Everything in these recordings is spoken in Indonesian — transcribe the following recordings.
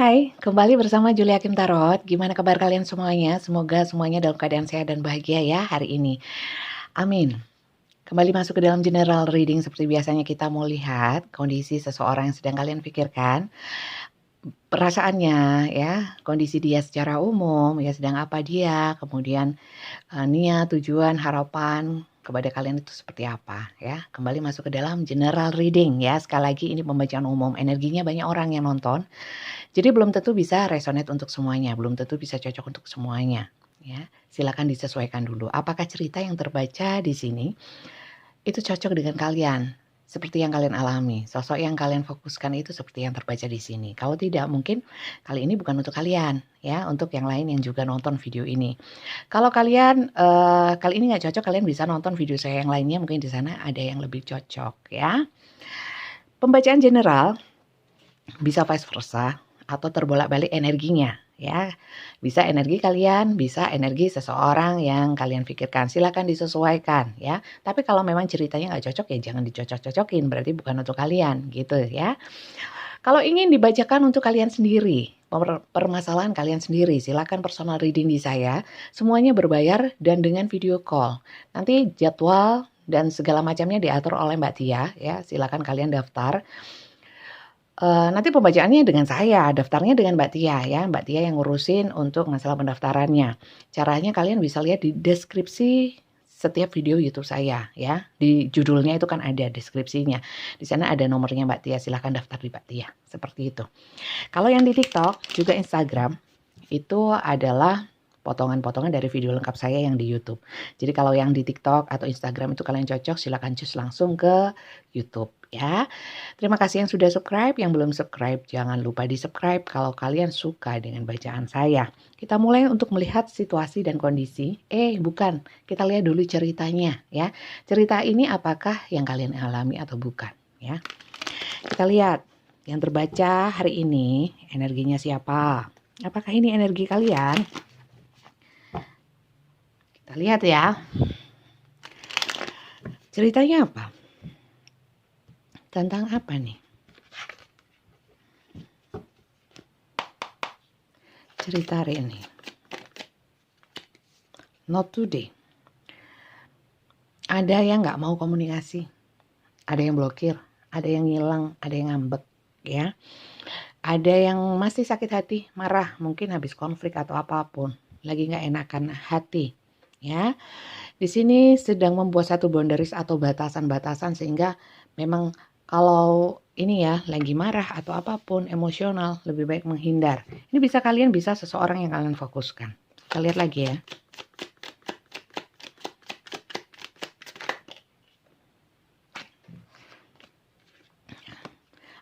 Hai, kembali bersama Julia Kim Tarot. Gimana kabar kalian semuanya? Semoga semuanya dalam keadaan sehat dan bahagia ya hari ini. Amin. Kembali masuk ke dalam general reading seperti biasanya kita mau lihat kondisi seseorang yang sedang kalian pikirkan. Perasaannya ya, kondisi dia secara umum, ya sedang apa dia, kemudian niat, tujuan, harapan kepada kalian itu seperti apa ya. Kembali masuk ke dalam general reading ya. Sekali lagi ini pembacaan umum, energinya banyak orang yang nonton. Jadi belum tentu bisa resonate untuk semuanya, belum tentu bisa cocok untuk semuanya ya. Silakan disesuaikan dulu. Apakah cerita yang terbaca di sini itu cocok dengan kalian? Seperti yang kalian alami, sosok yang kalian fokuskan itu seperti yang terbaca di sini. Kalau tidak, mungkin kali ini bukan untuk kalian, ya, untuk yang lain yang juga nonton video ini. Kalau kalian kali ini nggak cocok, kalian bisa nonton video saya yang lainnya, mungkin di sana ada yang lebih cocok, ya. Pembacaan general bisa vice versa atau terbolak-balik energinya, ya. Bisa energi kalian, bisa energi seseorang yang kalian pikirkan. Silakan disesuaikan ya. Tapi kalau memang ceritanya nggak cocok ya jangan dicocok-cocokin, berarti bukan untuk kalian gitu ya. Kalau ingin dibacakan untuk kalian sendiri, permasalahan kalian sendiri, silakan personal reading di saya. Semuanya berbayar dan dengan video call. Nanti jadwal dan segala macamnya diatur oleh Mbak Tia ya. Silakan kalian daftar. Nanti pembacaannya dengan saya, daftarnya dengan Mbak Tia ya. Mbak Tia yang ngurusin untuk masalah pendaftarannya. Caranya kalian bisa lihat di deskripsi setiap video YouTube saya ya. Di judulnya itu kan ada deskripsinya. Di sana ada nomornya Mbak Tia, silahkan daftar di Mbak Tia. Seperti itu. Kalau yang di TikTok juga Instagram itu adalah potongan-potongan dari video lengkap saya yang di YouTube. Jadi kalau yang di TikTok atau Instagram itu kalian cocok, silakan cus langsung ke YouTube ya. Terima kasih yang sudah subscribe, yang belum subscribe jangan lupa di-subscribe kalau kalian suka dengan bacaan saya. Kita mulai untuk melihat situasi dan kondisi. Bukan, kita lihat dulu ceritanya ya. Cerita ini apakah yang kalian alami atau bukan ya. Kita lihat yang terbaca hari ini energinya siapa? Apakah ini energi kalian? Kita lihat ya. Ceritanya apa? Tentang apa nih? Cerita hari ini. Not today. Ada yang nggak mau komunikasi. Ada yang blokir. Ada yang ngilang. Ada yang ngambek. Ya. Ada yang masih sakit hati. Marah. Mungkin habis konflik atau apapun. Lagi nggak enakan hati. Ya. Di sini sedang membuat satu boundaries atau batasan-batasan sehingga memang kalau ini ya lagi marah atau apapun emosional lebih baik menghindar. Ini bisa kalian bisa seseorang yang kalian fokuskan. Kita lihat lagi ya.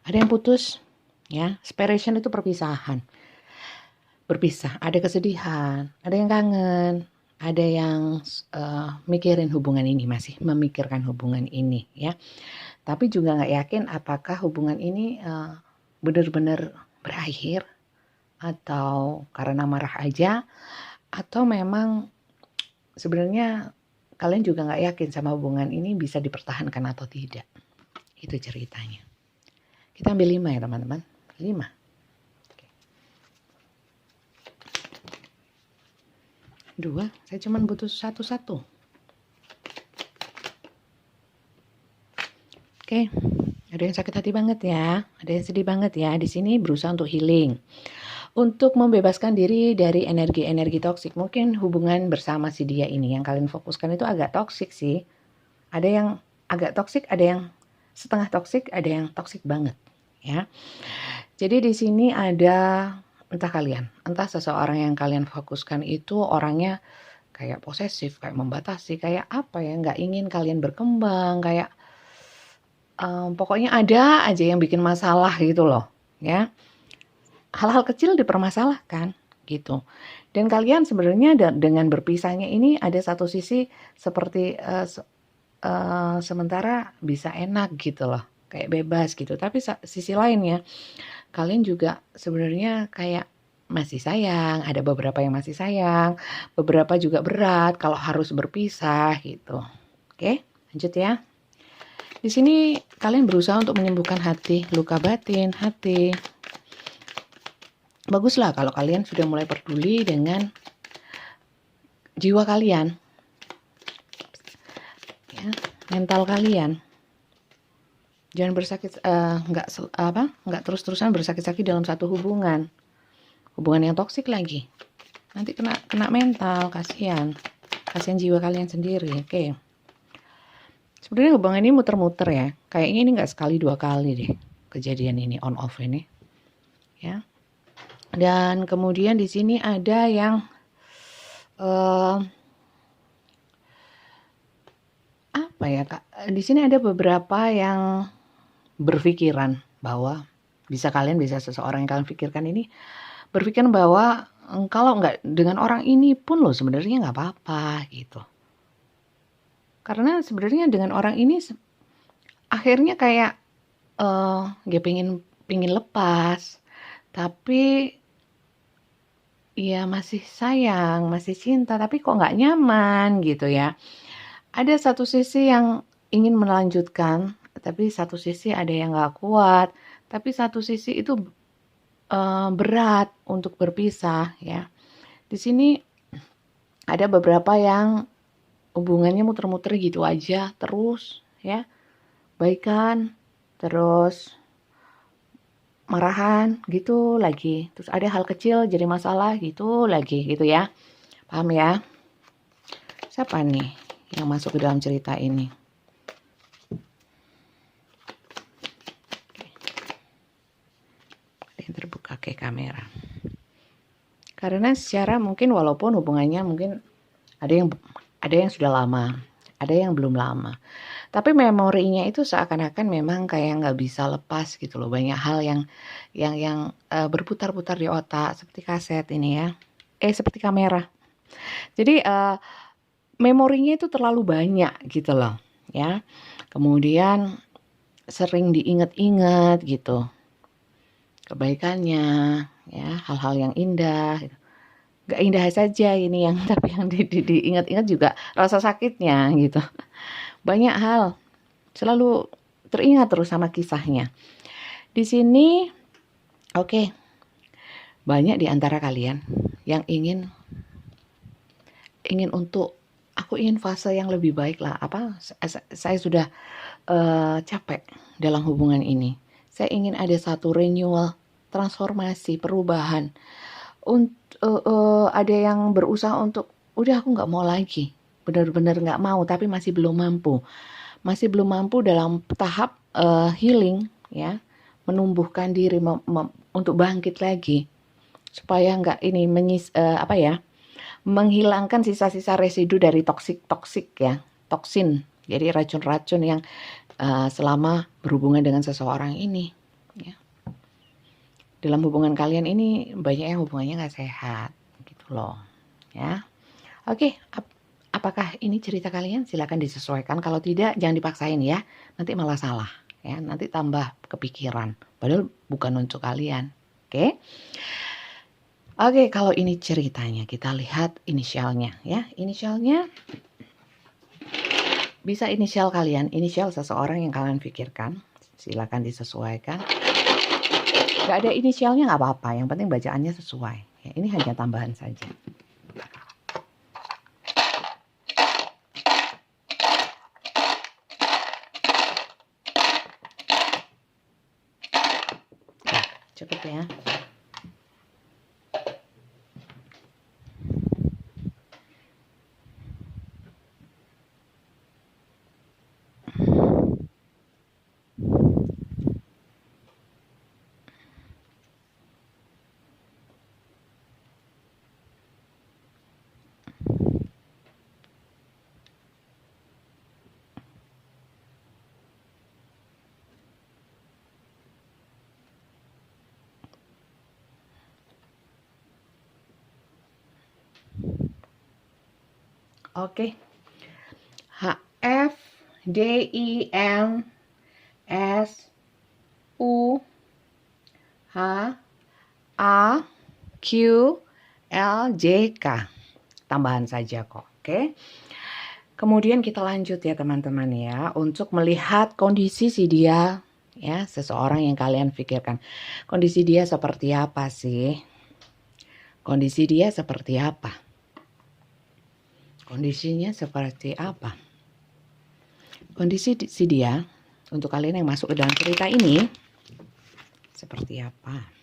Ada yang putus ya. Separation itu perpisahan. Berpisah, ada kesedihan, ada yang kangen, ada yang mikirin hubungan ini, masih memikirkan hubungan ini ya. Tapi juga nggak yakin apakah hubungan ini benar-benar berakhir atau karena marah aja atau memang sebenarnya kalian juga nggak yakin sama hubungan ini bisa dipertahankan atau tidak. Itu ceritanya. Kita ambil 5 ya teman-teman. 5. Dua, saya cuma butuh satu. Oke, ada yang sakit hati banget ya, ada yang sedih banget ya. Di sini berusaha untuk healing, untuk membebaskan diri dari energi-energi toksik. Mungkin hubungan bersama si dia ini yang kalian fokuskan itu agak toksik sih. Ada yang agak toksik, ada yang setengah toksik, ada yang toksik banget ya. Jadi di sini ada entah seseorang yang kalian fokuskan itu orangnya kayak posesif, kayak membatasi, kayak apa ya, nggak ingin kalian berkembang, kayak pokoknya ada aja yang bikin masalah gitu loh ya. Hal-hal kecil dipermasalahkan gitu. Dan kalian sebenarnya dengan berpisahnya ini ada satu sisi seperti sementara bisa enak gitu loh, kayak bebas gitu. Tapi sisi lainnya kalian juga sebenarnya kayak masih sayang, ada beberapa yang masih sayang, beberapa juga berat kalau harus berpisah gitu. Oke, lanjut ya. Di sini kalian berusaha untuk menyembuhkan hati, luka batin, hati. baguslah kalau kalian sudah mulai peduli dengan jiwa kalian, ya, mental kalian. Jangan nggak terus-terusan bersakit-sakit dalam satu hubungan yang toksik lagi. Nanti kena mental, kasihan jiwa kalian sendiri. Oke. Sebenarnya hubungan ini muter-muter ya. Kayaknya ini nggak sekali 2 kali deh kejadian ini on off ini, ya. Dan kemudian di sini ada yang apa ya Kak? Di sini ada beberapa yang berpikiran bahwa kalian bisa seseorang yang kalian pikirkan ini berpikir bahwa kalau nggak dengan orang ini pun loh sebenarnya nggak apa-apa gitu. Karena sebenarnya dengan orang ini akhirnya kayak dia pingin lepas, tapi ya masih sayang, masih cinta, tapi kok nggak nyaman gitu ya. Ada satu sisi yang ingin melanjutkan, tapi satu sisi ada yang nggak kuat, tapi satu sisi itu berat untuk berpisah ya. Di sini ada beberapa yang hubungannya muter-muter gitu aja terus ya. Baikan, terus marahan gitu lagi. Terus ada hal kecil jadi masalah gitu lagi gitu ya. Paham ya? Siapa nih yang masuk ke dalam cerita ini? Terbuka ke kamera. Karena secara mungkin walaupun hubungannya mungkin ada yang sudah lama, ada yang belum lama. Tapi memorinya itu seakan-akan memang kayak nggak bisa lepas gitu loh. Banyak hal yang berputar-putar di otak seperti kaset ini ya. Seperti kamera. Jadi memorinya itu terlalu banyak gitu loh ya. Kemudian sering diingat-ingat gitu. Kebaikannya, ya, hal-hal yang indah. Gak indah saja ini yang tapi yang diingat-ingat juga rasa sakitnya gitu. Banyak hal selalu teringat terus sama kisahnya. Di sini oke. Banyak di antara kalian yang ingin untuk aku ingin fase yang lebih baik lah. Saya sudah capek dalam hubungan ini. Saya ingin ada satu renewal, transformasi, perubahan. Ada yang berusaha untuk udah aku nggak mau lagi, benar-benar nggak mau, tapi masih belum mampu dalam tahap healing ya, menumbuhkan diri untuk bangkit lagi supaya nggak ini menghilangkan sisa-sisa residu dari toksik ya, toksin, jadi racun-racun yang selama berhubungan dengan seseorang ini ya. Dalam hubungan kalian ini banyak yang hubungannya nggak sehat gitu loh ya. Oke, apakah ini cerita kalian? Silakan disesuaikan. Kalau tidak jangan dipaksain ya, nanti malah salah ya, nanti tambah kepikiran padahal bukan untuk kalian. Oke, kalau ini ceritanya kita lihat inisialnya ya. Inisialnya bisa inisial kalian, inisial seseorang yang kalian pikirkan, silakan disesuaikan. Gak ada inisialnya nggak apa-apa, yang penting bacaannya sesuai. Ya, ini hanya tambahan saja. Cukup ya. Oke. HF DIN SU HAQLJK. Tambahan saja kok. Oke. Kemudian kita lanjut ya teman-teman ya, untuk melihat kondisi si dia ya, seseorang yang kalian pikirkan. Kondisi dia seperti apa sih? Kondisi dia seperti apa? Kondisinya seperti apa? Kondisi si dia untuk kalian yang masuk ke dalam cerita ini seperti apa?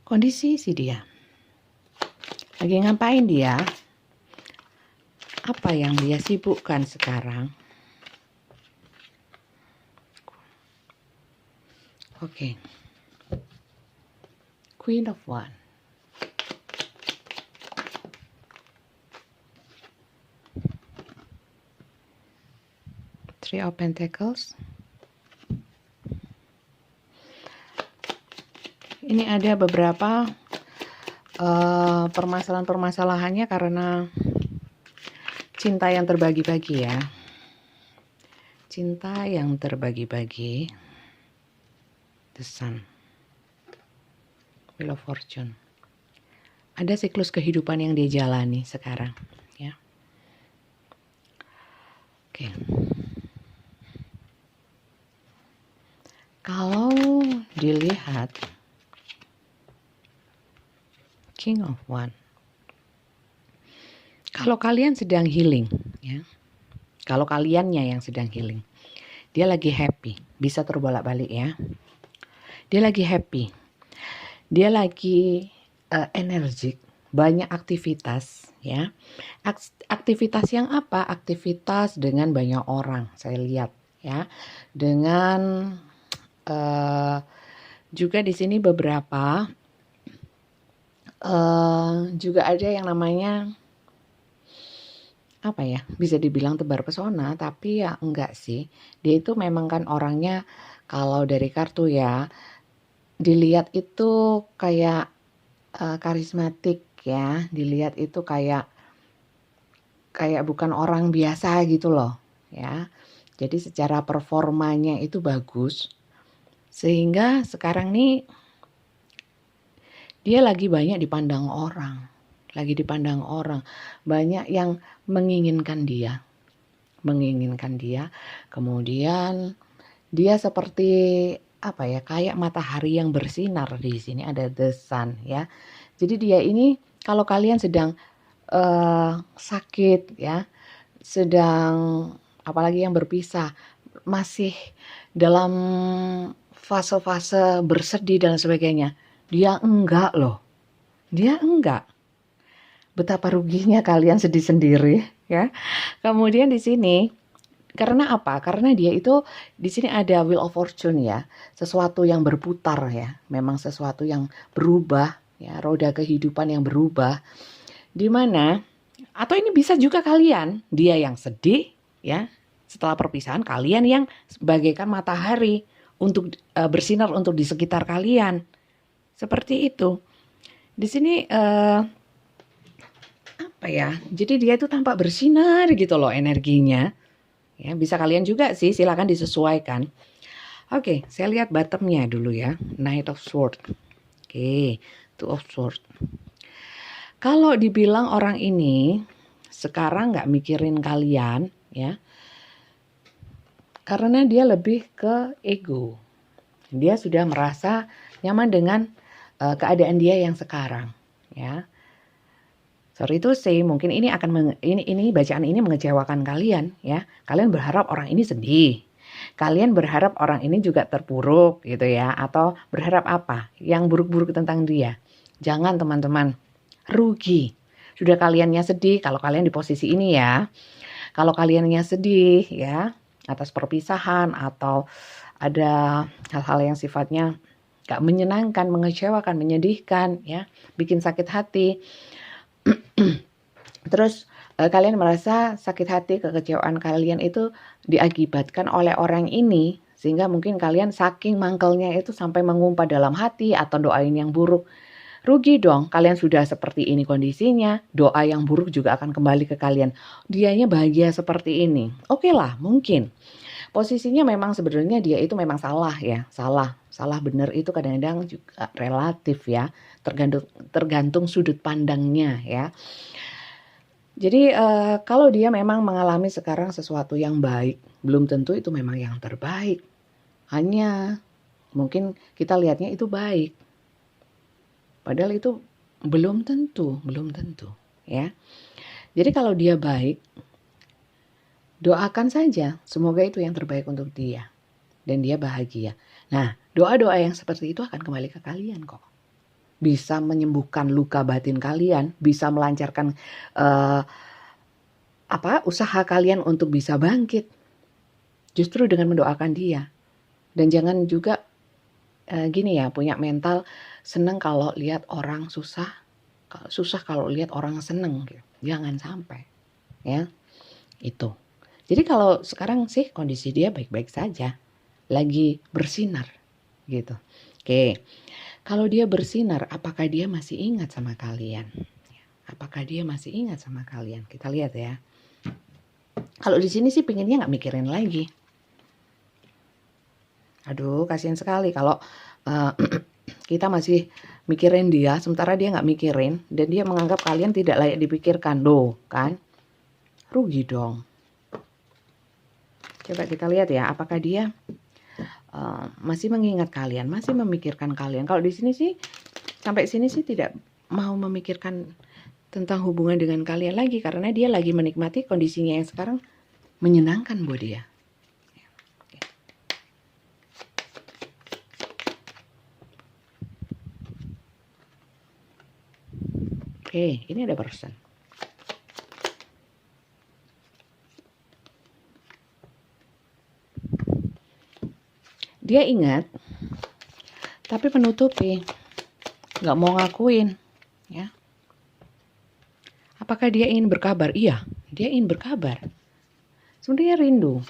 Kondisi si dia. Lagi ngapain dia? Apa yang dia sibukkan sekarang? Oke. Queen of Wands. Three of Pentacles. Ini ada beberapa permasalahan-permasalahannya karena cinta yang terbagi-bagi ya. Cinta yang terbagi-bagi. The Sun. Wheel of Fortune. Ada siklus kehidupan yang dia jalani sekarang ya. Oke. Kalau dilihat King of Wands. Kalau kalian sedang healing ya. Kalau kaliannya yang sedang healing. Dia lagi happy, bisa terbolak-balik ya. Dia lagi happy. Dia lagi energik, banyak aktivitas ya. Aktivitas yang apa? Aktivitas dengan banyak orang, saya lihat ya. Dengan juga di sini beberapa juga ada yang namanya apa ya, bisa dibilang tebar pesona, tapi ya enggak sih. Dia itu memang kan orangnya kalau dari kartu ya dilihat itu kayak karismatik ya, dilihat itu kayak bukan orang biasa gitu loh ya. Jadi secara performanya itu bagus, sehingga sekarang nih dia lagi banyak dipandang orang, banyak yang menginginkan dia, kemudian dia seperti apa ya, kayak matahari yang bersinar. Di sini ada The Sun ya. Jadi dia ini kalau kalian sedang sakit ya, sedang apalagi yang berpisah, masih dalam fase-fase bersedih dan sebagainya, dia enggak loh. Dia enggak. Betapa ruginya kalian sedih sendiri ya. Kemudian di sini karena apa? Karena dia itu di sini ada Wheel of Fortune ya. Sesuatu yang berputar ya. Memang sesuatu yang berubah ya, roda kehidupan yang berubah. Di mana atau ini bisa juga kalian, dia yang sedih ya. Setelah perpisahan kalian yang bagaikan matahari untuk bersinar untuk di sekitar kalian. Seperti itu. Di sini apa ya? Jadi dia itu tampak bersinar gitu loh energinya. Ya, bisa kalian juga sih, silakan disesuaikan. Oke, saya lihat bottomnya dulu ya. Knight of Swords. Oke, Two of Swords. Kalau dibilang orang ini sekarang nggak mikirin kalian ya, karena dia lebih ke ego. Dia sudah merasa nyaman dengan keadaan dia yang sekarang ya. Sorry to say, mungkin ini akan ini bacaan ini mengecewakan kalian ya. Kalian berharap orang ini sedih. Kalian berharap orang ini juga terpuruk gitu ya, atau berharap apa? Yang buruk-buruk tentang dia. Jangan teman-teman. Rugi. Sudah kaliannya sedih kalau kalian di posisi ini ya. Kalau kaliannya sedih ya atas perpisahan atau ada hal-hal yang sifatnya gak menyenangkan, mengecewakan, menyedihkan ya, bikin sakit hati. Terus kalian merasa sakit hati, kekecewaan kalian itu diakibatkan oleh orang ini, sehingga mungkin kalian saking mangkelnya itu sampai mengumpat dalam hati atau doain yang buruk. Rugi dong, kalian sudah seperti ini kondisinya, doa yang buruk juga akan kembali ke kalian. Dianya bahagia seperti ini. Oke lah, mungkin posisinya memang sebenarnya dia itu memang salah ya, salah Salah benar itu kadang-kadang juga relatif ya, tergantung sudut pandangnya ya. Jadi kalau dia memang mengalami sekarang sesuatu yang baik, belum tentu itu memang yang terbaik. Hanya mungkin kita lihatnya itu baik. Padahal itu belum tentu ya. Jadi kalau dia baik, doakan saja, semoga itu yang terbaik untuk dia dan dia bahagia. Nah, doa-doa yang seperti itu akan kembali ke kalian kok. Bisa menyembuhkan luka batin kalian, bisa melancarkan usaha kalian untuk bisa bangkit. Justru dengan mendoakan dia. Dan jangan juga gini ya, punya mental seneng kalau lihat orang susah kalau lihat orang seneng gitu. Jangan sampai ya. Itu. Jadi kalau sekarang sih kondisi dia baik-baik saja. Lagi bersinar gitu. Oke. Kalau dia bersinar, apakah dia masih ingat sama kalian? Apakah dia masih ingat sama kalian? Kita lihat ya. Kalau di sini sih pinginnya nggak mikirin lagi. Aduh, kasihan sekali kalau kita masih mikirin dia, sementara dia nggak mikirin, dan dia menganggap kalian tidak layak dipikirkan. Loh, kan? Rugi dong. Coba kita lihat ya, apakah dia masih mengingat kalian, masih memikirkan kalian. Kalau di sini sih, sampai sini sih tidak mau memikirkan tentang hubungan dengan kalian lagi, karena dia lagi menikmati kondisinya yang sekarang menyenangkan buat dia. Oke, ini ada person. Dia ingat, tapi menutupi, nggak mau ngakuin, ya. Apakah dia ingin berkabar? Iya, dia ingin berkabar. Sebenarnya rindu,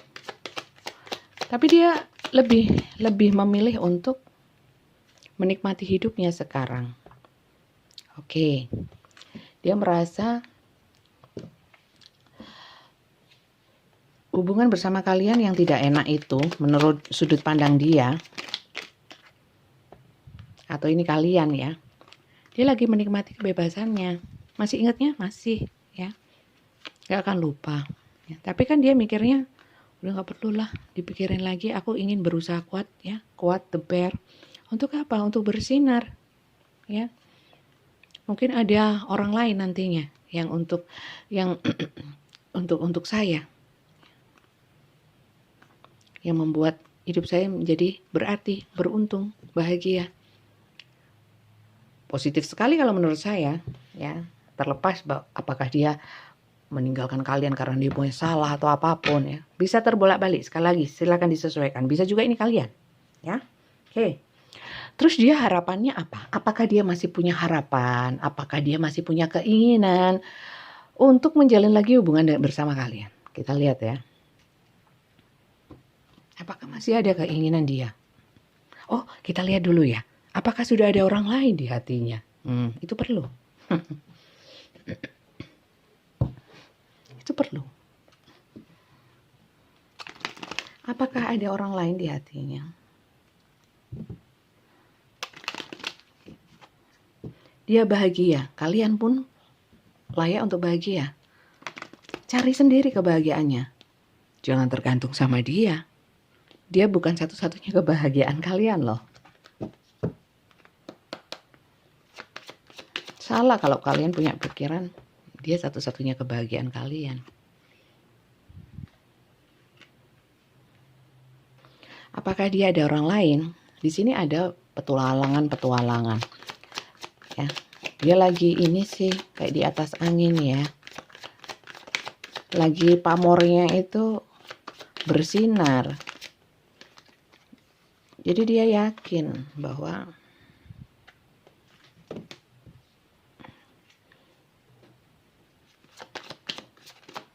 tapi dia lebih memilih untuk menikmati hidupnya sekarang. Oke, dia merasa hubungan bersama kalian yang tidak enak itu, menurut sudut pandang dia, atau ini kalian ya, dia lagi menikmati kebebasannya. Masih ingatnya? Masih ya, gak akan lupa ya. Tapi kan dia mikirnya udah gak perlu lah dipikirin lagi, aku ingin berusaha kuat ya, kuat the bear. Untuk apa? Untuk bersinar ya. Mungkin ada orang lain nantinya yang untuk saya, yang membuat hidup saya menjadi berarti, beruntung, bahagia. Positif sekali kalau menurut saya ya. Terlepas apakah dia meninggalkan kalian karena dia punya salah atau apapun ya. Bisa terbolak-balik, sekali lagi silakan disesuaikan. Bisa juga ini kalian ya. Oke. Terus dia harapannya apa? Apakah dia masih punya harapan? Apakah dia masih punya keinginan untuk menjalin lagi hubungan bersama kalian? Kita lihat ya. Apakah masih ada keinginan dia? Oh, kita lihat dulu ya. Apakah sudah ada orang lain di hatinya? Itu perlu. Itu perlu. Apakah ada orang lain di hatinya? Dia bahagia, kalian pun layak untuk bahagia. Cari sendiri kebahagiaannya. Jangan tergantung sama dia. Dia bukan satu-satunya kebahagiaan kalian loh. Salah kalau kalian punya pikiran dia satu-satunya kebahagiaan kalian. Apakah dia ada orang lain? Di sini ada petualangan. Ya, dia lagi ini sih kayak di atas angin ya. Lagi pamornya itu bersinar. Jadi dia yakin bahwa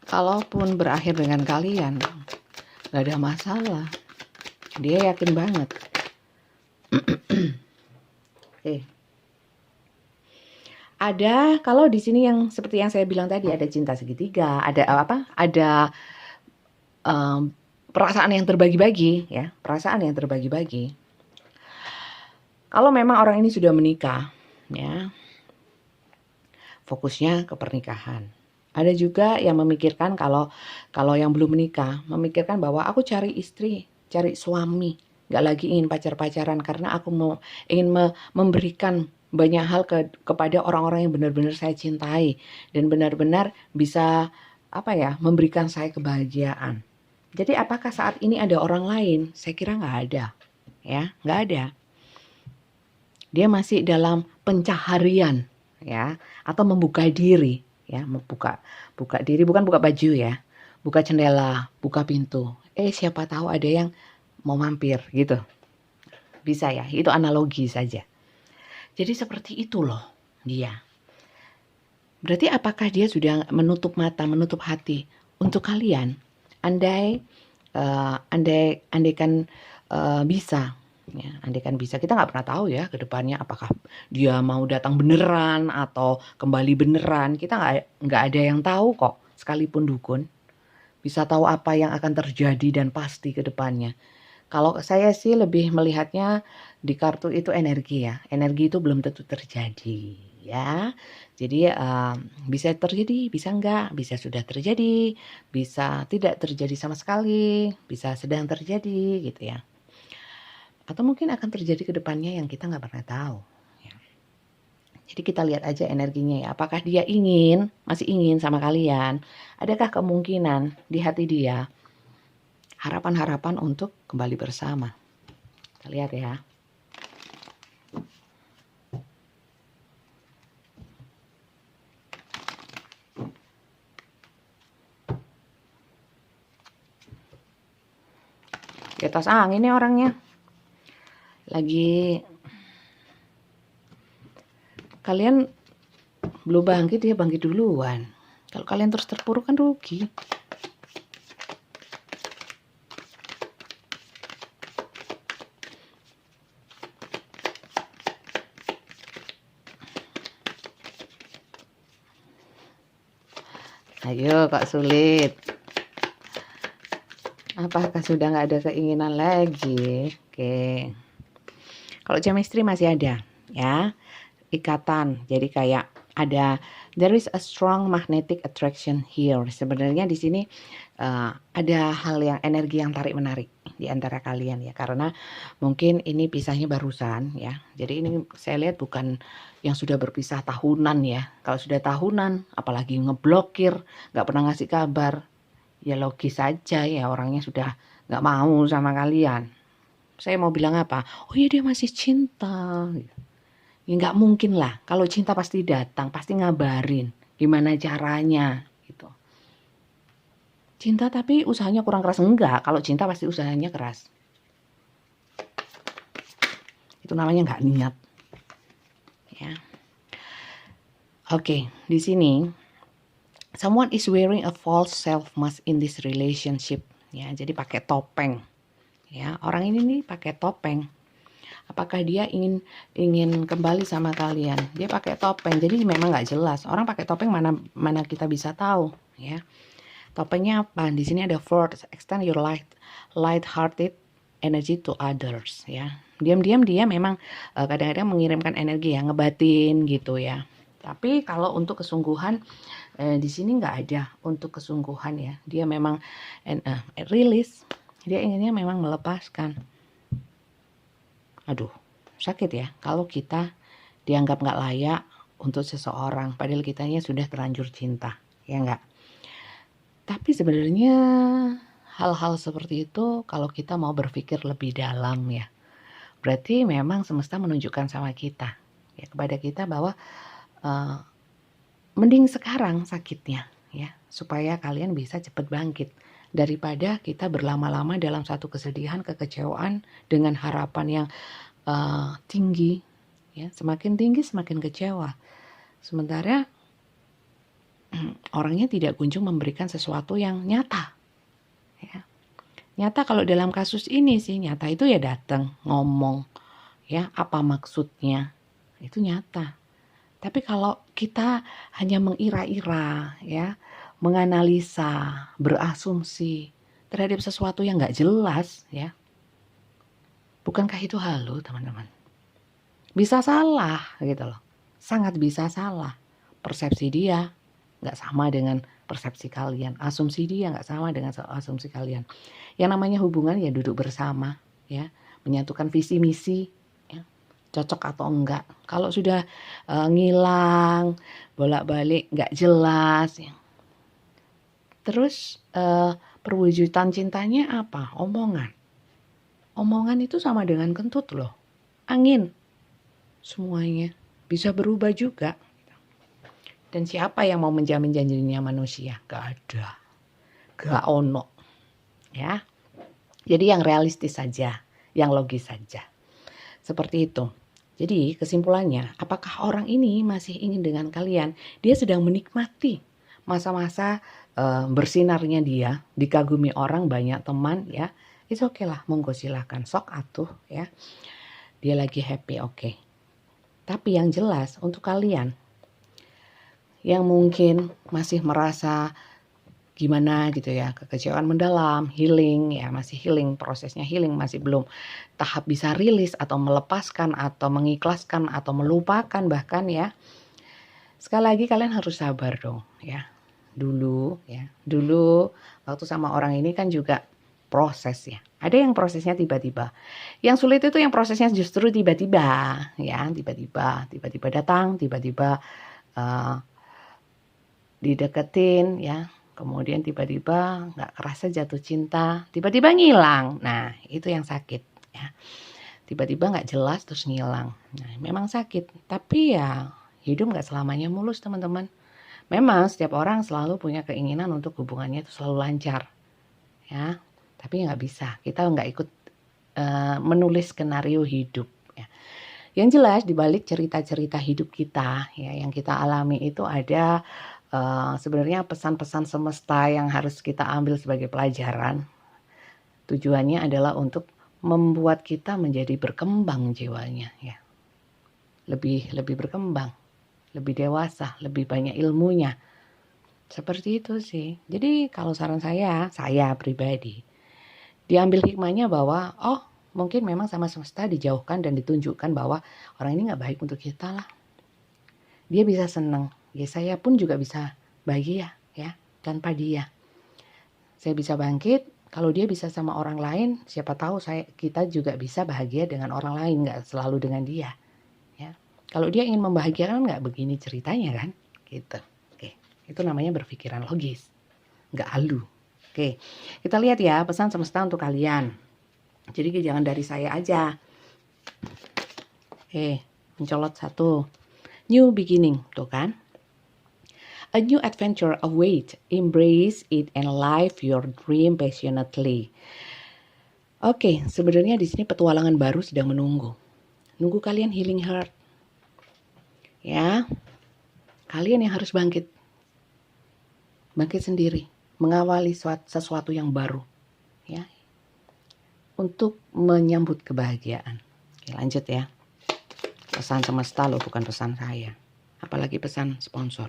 kalaupun berakhir dengan kalian, gak ada masalah. Dia yakin banget. Ada, kalau di sini yang seperti yang saya bilang tadi, ada cinta segitiga, ada perasaan yang terbagi-bagi ya, perasaan yang terbagi-bagi. Kalau memang orang ini sudah menikah, ya, fokusnya ke pernikahan. Ada juga yang memikirkan kalau yang belum menikah, memikirkan bahwa aku cari istri, cari suami, nggak lagi ingin pacar-pacaran karena aku ingin memberikan banyak hal kepada orang-orang yang benar-benar saya cintai dan benar-benar bisa memberikan saya kebahagiaan. Jadi apakah saat ini ada orang lain? Saya kira nggak ada, ya, nggak ada. Dia masih dalam pencaharian, ya, atau membuka diri, ya, buka diri, bukan buka baju, ya, buka jendela, buka pintu. Siapa tahu ada yang mau mampir gitu. Bisa ya, itu analogi saja. Jadi seperti itu loh dia. Berarti apakah dia sudah menutup mata, menutup hati untuk kalian? Andaikan bisa. Ya, andaikan bisa, kita nggak pernah tahu ya ke depannya apakah dia mau datang beneran atau kembali beneran. Kita nggak ada yang tahu kok, sekalipun dukun bisa tahu apa yang akan terjadi dan pasti ke depannya. Kalau saya sih lebih melihatnya di kartu itu energi ya. Energi itu belum tentu terjadi ya. Jadi bisa terjadi, bisa enggak, bisa sudah terjadi, bisa tidak terjadi sama sekali, bisa sedang terjadi gitu ya. Atau mungkin akan terjadi ke depannya yang kita nggak pernah tahu. Ya. Jadi kita lihat aja energinya ya. Apakah dia masih ingin sama kalian? Adakah kemungkinan di hati dia harapan-harapan untuk kembali bersama? Kita lihat ya. Di atas angin nih orangnya. Lagi kalian belum bangkit, dia bangkit duluan. Kalau kalian terus terpuruk kan rugi. Ayo kok sulit. Apakah sudah nggak ada keinginan lagi? Oke. Kalau chemistry masih ada ya, ikatan. Jadi kayak there is a strong magnetic attraction here. Sebenarnya di sini ada hal yang energi yang tarik menarik di antara kalian ya, karena mungkin ini pisahnya barusan ya. Jadi ini saya lihat bukan yang sudah berpisah tahunan ya. Kalau sudah tahunan, apalagi ngeblokir, nggak pernah ngasih kabar, ya logis saja ya orangnya sudah nggak mau sama kalian. Saya mau bilang apa? Oh iya, dia masih cinta. Ya nggak mungkin lah. Kalau cinta pasti datang, pasti ngabarin gimana caranya gitu. Cinta tapi usahanya kurang keras, enggak. Kalau cinta pasti usahanya keras. Itu namanya nggak niat. Ya. Oke, di sini someone is wearing a false self mask in this relationship. Ya, jadi pakai topeng. Ya, orang ini nih pakai topeng. Apakah dia ingin kembali sama kalian? Dia pakai topeng, jadi memang nggak jelas. Orang pakai topeng mana kita bisa tahu, ya. Topengnya apa? Di sini ada force, extend your light-hearted energy to others, ya. Diam-diam dia memang kadang-kadang mengirimkan energi ya, ngebatin gitu ya. Tapi kalau untuk kesungguhan di sini nggak ada untuk kesungguhan ya. Dia memang rilis. Dia inginnya memang melepaskan. Aduh, sakit ya kalau kita dianggap nggak layak untuk seseorang, padahal kitanya sudah terlanjur cinta, ya nggak? Tapi sebenarnya hal-hal seperti itu kalau kita mau berpikir lebih dalam ya, berarti memang semesta menunjukkan sama kita, ya, kepada kita bahwa mending sekarang sakitnya, ya, supaya kalian bisa cepat bangkit. Daripada kita berlama-lama dalam satu kesedihan, kekecewaan dengan harapan yang tinggi, ya, semakin tinggi semakin kecewa. Sementara orangnya tidak kunjung memberikan sesuatu yang nyata. Ya. Nyata kalau dalam kasus ini sih nyata itu ya datang ngomong, ya apa maksudnya itu nyata. Tapi kalau kita hanya mengira-ira, ya, menganalisa, berasumsi terhadap sesuatu yang nggak jelas, ya, bukankah itu halu, teman-teman? Bisa salah gitu loh. Sangat bisa salah. Persepsi dia nggak sama dengan persepsi kalian. Asumsi dia nggak sama dengan asumsi kalian. Yang namanya hubungan ya duduk bersama, ya, menyatukan visi misi, ya, cocok atau enggak. Kalau sudah ngilang, bolak-balik nggak jelas, ya. Terus perwujudan cintanya apa? Omongan. Omongan itu sama dengan kentut loh. Angin. Semuanya bisa berubah juga. Dan siapa yang mau menjamin janjinya manusia? Gak ada. Gak ono. Ya. Jadi yang realistis saja, yang logis saja. Seperti itu. Jadi kesimpulannya, apakah orang ini masih ingin dengan kalian? Dia sedang menikmati masa-masa bersinarnya dia, dikagumi orang, banyak teman, ya. It's okay lah, monggo silahkan, sok atuh, ya. Dia lagi happy, okay. Tapi yang jelas untuk kalian yang mungkin masih merasa gimana gitu ya, kekecewaan mendalam, healing, ya masih healing, prosesnya healing, masih belum tahap bisa rilis atau melepaskan atau mengikhlaskan atau melupakan bahkan, ya. Sekali lagi kalian harus sabar dong, ya. Dulu waktu sama orang ini kan juga proses, ya. Ada yang prosesnya tiba-tiba. Yang sulit itu yang prosesnya justru tiba-tiba, ya, tiba-tiba datang, tiba-tiba dideketin, ya. Kemudian tiba-tiba nggak kerasa jatuh cinta, tiba-tiba ngilang. Nah, itu yang sakit, ya. Tiba-tiba nggak jelas terus ngilang. Nah, memang sakit. Tapi ya hidup nggak selamanya mulus, teman-teman. Memang setiap orang selalu punya keinginan untuk hubungannya itu selalu lancar, ya. Tapi nggak bisa. Kita nggak ikut menulis skenario hidup, ya. Yang jelas di balik cerita-cerita hidup kita, ya, yang kita alami itu ada sebenarnya pesan-pesan semesta yang harus kita ambil sebagai pelajaran. Tujuannya adalah untuk membuat kita menjadi berkembang jiwanya, ya. Lebih berkembang, lebih dewasa, lebih banyak ilmunya. Seperti itu sih. Jadi kalau saran saya pribadi, diambil hikmahnya bahwa mungkin memang sama semesta dijauhkan dan ditunjukkan bahwa orang ini nggak baik untuk kita lah. Dia bisa senang, ya saya pun juga bisa bahagia, ya, tanpa dia. Saya bisa bangkit, kalau dia bisa sama orang lain, siapa tahu kita juga bisa bahagia dengan orang lain, nggak selalu dengan dia, ya. Kalau dia ingin membahagiakan nggak begini ceritanya kan, gitu. Oke, itu namanya berpikiran logis, nggak halu. Oke, kita lihat ya pesan semesta untuk kalian. Jadi jangan dari saya aja. Oke, mencolot 1. New beginning, tuh kan? A new adventure awaits. Embrace it and live your dream passionately. Oke, sebenarnya di sini petualangan baru sedang menunggu. Nunggu kalian healing heart. Ya. Kalian yang harus bangkit. Bangkit sendiri, mengawali sesuatu yang baru, ya. Untuk menyambut kebahagiaan. Oke, lanjut ya. Pesan semesta loh, bukan pesan saya. Apalagi pesan sponsor.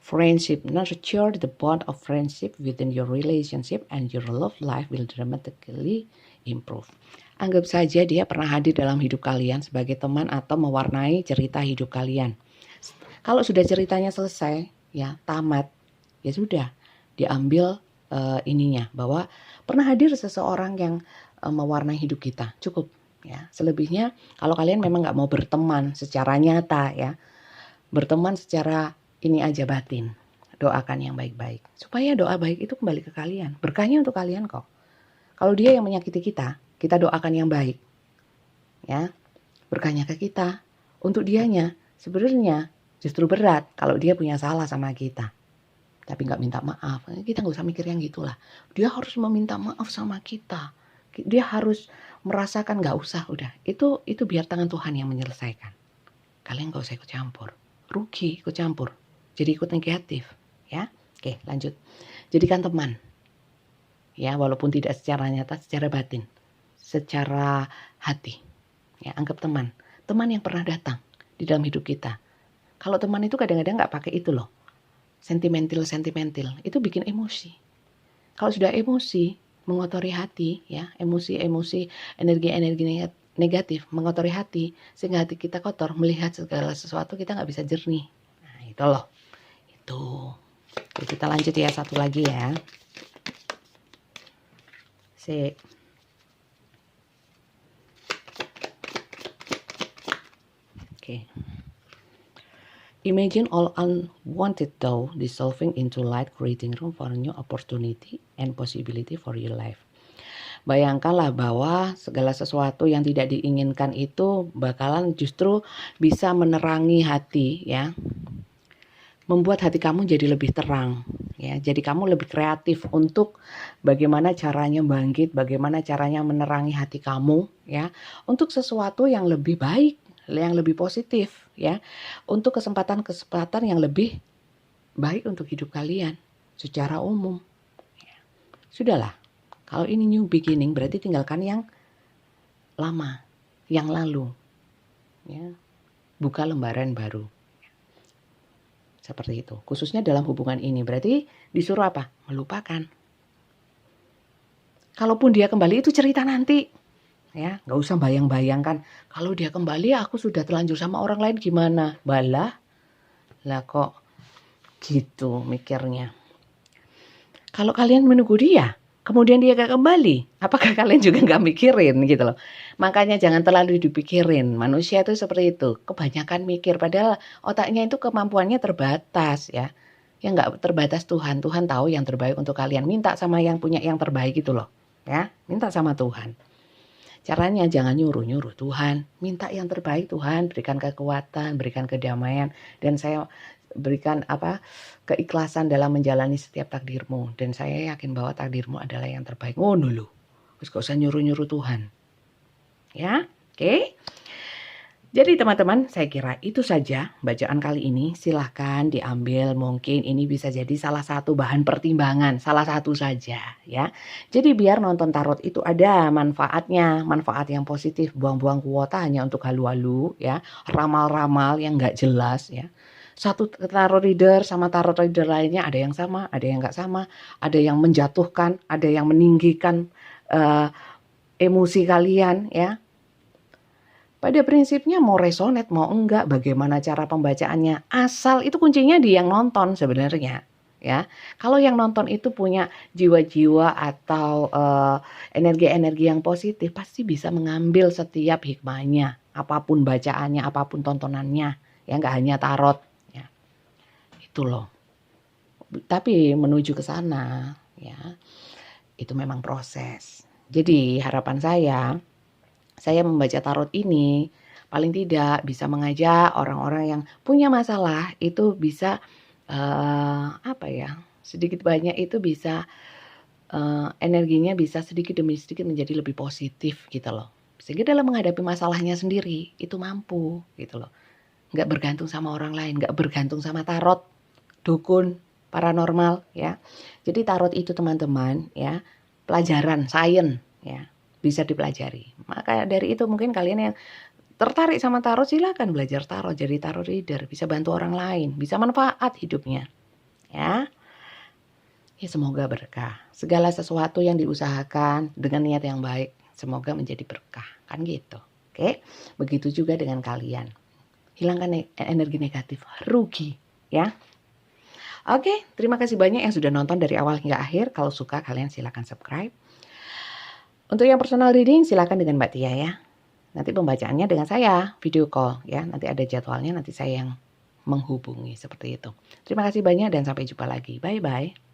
Friendship, nurture the bond of friendship within your relationship and your love life will dramatically improve. Anggap saja dia pernah hadir dalam hidup kalian sebagai teman atau mewarnai cerita hidup kalian. Kalau sudah ceritanya selesai, ya tamat, ya sudah diambil ininya bahwa pernah hadir seseorang yang mewarnai hidup kita, cukup. Ya, selebihnya kalau kalian memang nggak mau berteman secara nyata, ya, berteman secara ini aja batin, doakan yang baik-baik supaya doa baik itu kembali ke kalian, berkahnya untuk kalian kok. Kalau dia yang menyakiti kita doakan yang baik, ya, berkahnya ke kita. Untuk dianya sebenarnya justru berat kalau dia punya salah sama kita tapi nggak minta maaf. Kita nggak usah mikir yang gitulah. Dia harus meminta maaf sama kita, dia harus merasakan, nggak usah, udah itu biar tangan Tuhan yang menyelesaikan. Kalian nggak usah ikut campur, rugi ikut campur, jadi ikut negatif, ya. Oke, lanjut. Jadikan teman, ya, walaupun tidak secara nyata, secara batin, secara hati, ya, anggap teman yang pernah datang di dalam hidup kita. Kalau teman itu kadang-kadang nggak pakai itu loh, sentimental, itu bikin emosi. Kalau sudah emosi, mengotori hati, ya, emosi, energi negatif, mengotori hati, sehingga hati kita kotor, melihat segala sesuatu kita nggak bisa jernih. Nah itu loh, itu. Oke, kita lanjut ya, satu lagi ya. Sip. Oke. Imagine all unwanted thought dissolving into light, creating room for new opportunity and possibility for your life. Bayangkanlah bahwa segala sesuatu yang tidak diinginkan itu bakalan justru bisa menerangi hati ya. Membuat hati kamu jadi lebih terang ya. Jadi kamu lebih kreatif untuk bagaimana caranya bangkit, bagaimana caranya menerangi hati kamu ya untuk sesuatu yang lebih baik, yang lebih positif ya. Untuk kesempatan-kesempatan yang lebih baik untuk hidup kalian secara umum. Ya. Sudahlah. Kalau ini new beginning berarti tinggalkan yang lama, yang lalu. Ya. Buka lembaran baru. Seperti itu. Khususnya dalam hubungan ini. Berarti disuruh apa? Melupakan. Kalaupun dia kembali itu cerita nanti. Ya, nggak usah bayang-bayangkan. Kalau dia kembali aku sudah terlanjur sama orang lain gimana? Balah. Lah kok gitu mikirnya. Kalau kalian menunggu dia, kemudian dia gak kembali, apakah kalian juga gak mikirin gitu loh. Makanya jangan terlalu dipikirin. Manusia itu seperti itu, kebanyakan mikir padahal otaknya itu kemampuannya terbatas ya. Yang gak terbatas Tuhan. Tuhan tahu yang terbaik untuk kalian. Minta sama yang punya yang terbaik gitu loh ya. Minta sama Tuhan. Caranya jangan nyuruh-nyuruh Tuhan. Minta yang terbaik Tuhan, berikan kekuatan, berikan kedamaian. Dan saya berikan keikhlasan dalam menjalani setiap takdirmu, dan saya yakin bahwa takdirmu adalah yang terbaik. Dulu terus gak usah nyuruh-nyuruh Tuhan ya. Oke. Jadi teman-teman, saya kira itu saja bacaan kali ini. Silahkan diambil, mungkin ini bisa jadi salah satu bahan pertimbangan, salah satu saja ya. Jadi biar nonton tarot itu ada manfaatnya, manfaat yang positif. Buang-buang kuota hanya untuk halu-halu ya, ramal-ramal yang gak jelas ya. Satu tarot reader sama tarot reader lainnya ada yang sama, ada yang nggak sama, ada yang menjatuhkan, ada yang meninggikan emosi kalian ya. Pada prinsipnya mau resonate mau enggak, bagaimana cara pembacaannya, asal itu kuncinya di yang nonton sebenarnya ya. Kalau yang nonton itu punya jiwa-jiwa atau energi-energi yang positif, pasti bisa mengambil setiap hikmahnya, apapun bacaannya, apapun tontonannya ya, nggak hanya tarot. Itu loh. Tapi menuju ke sana ya, itu memang proses. Jadi harapan saya membaca tarot ini paling tidak bisa mengajak orang-orang yang punya masalah itu bisa sedikit banyak itu bisa energinya bisa sedikit demi sedikit menjadi lebih positif gitu loh. Sehingga dalam menghadapi masalahnya sendiri itu mampu gitu loh. Nggak bergantung sama orang lain, nggak bergantung sama tarot, dukun, paranormal ya. Jadi tarot itu teman-teman ya, pelajaran sains ya, bisa dipelajari. Maka dari itu mungkin kalian yang tertarik sama tarot silakan belajar tarot, jadi tarot reader, bisa bantu orang lain, bisa manfaat hidupnya. Ya. Ya semoga berkah. Segala sesuatu yang diusahakan dengan niat yang baik, semoga menjadi berkah. Kan gitu. Oke. Begitu juga dengan kalian. Hilangkan energi negatif, rugi ya. Oke, terima kasih banyak yang sudah nonton dari awal hingga akhir. Kalau suka kalian silakan subscribe. Untuk yang personal reading silakan dengan Mbak Tia ya. Nanti pembacaannya dengan saya, video call ya. Nanti ada jadwalnya, nanti saya yang menghubungi seperti itu. Terima kasih banyak dan sampai jumpa lagi. Bye-bye.